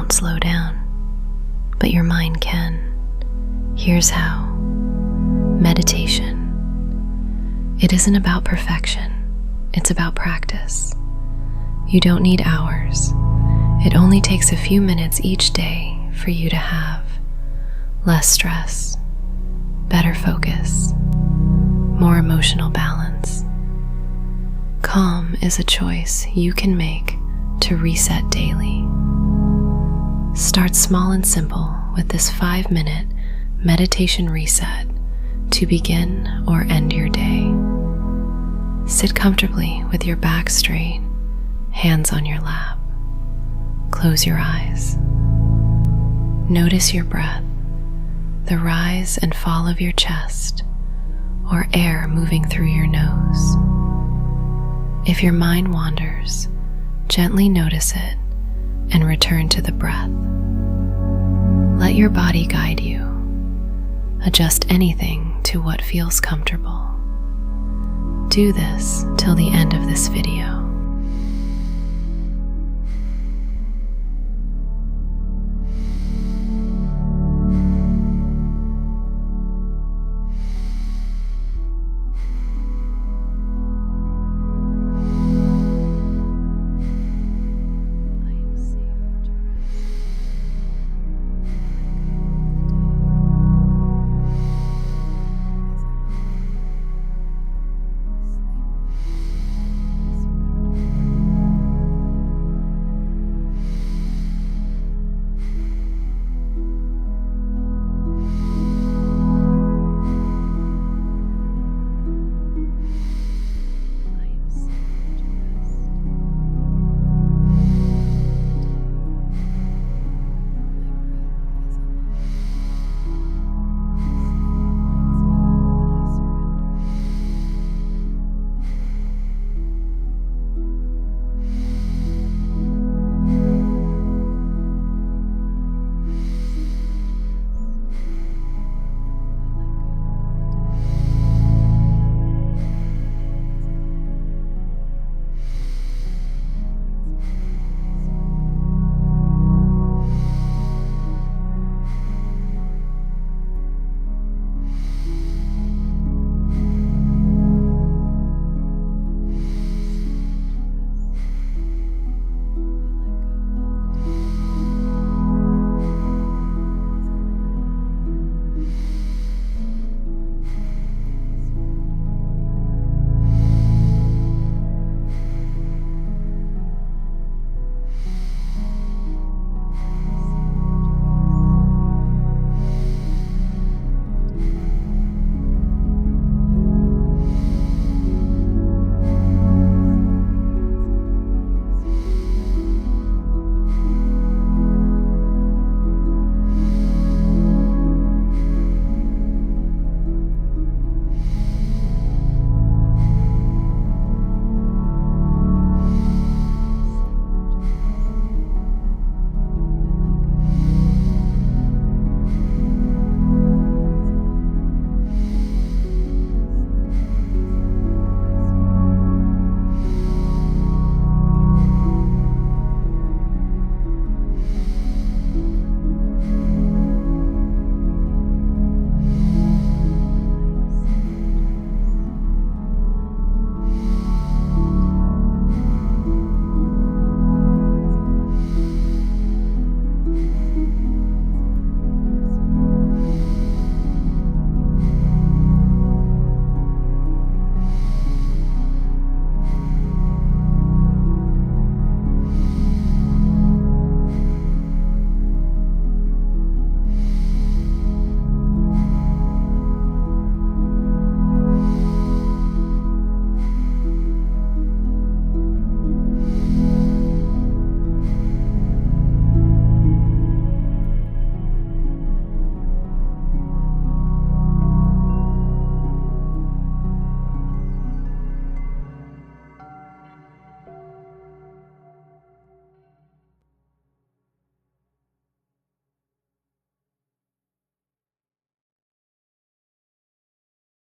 won't slow down, but your mind can. Here's how. Meditation. It isn't about perfection, it's about practice. You don't need hours. It only takes a few minutes each day for you to have less stress, better focus, more emotional balance. Calm is a choice you can make to reset daily. Start small and simple with this 5-minute meditation reset to begin or end your day. Sit comfortably with your back straight, hands on your lap. Close your eyes. Notice your breath, the rise and fall of your chest, or air moving through your nose. If your mind wanders, gently notice it and return to the breath. Let your body guide you. Adjust anything to what feels comfortable. Do this till the end of this video.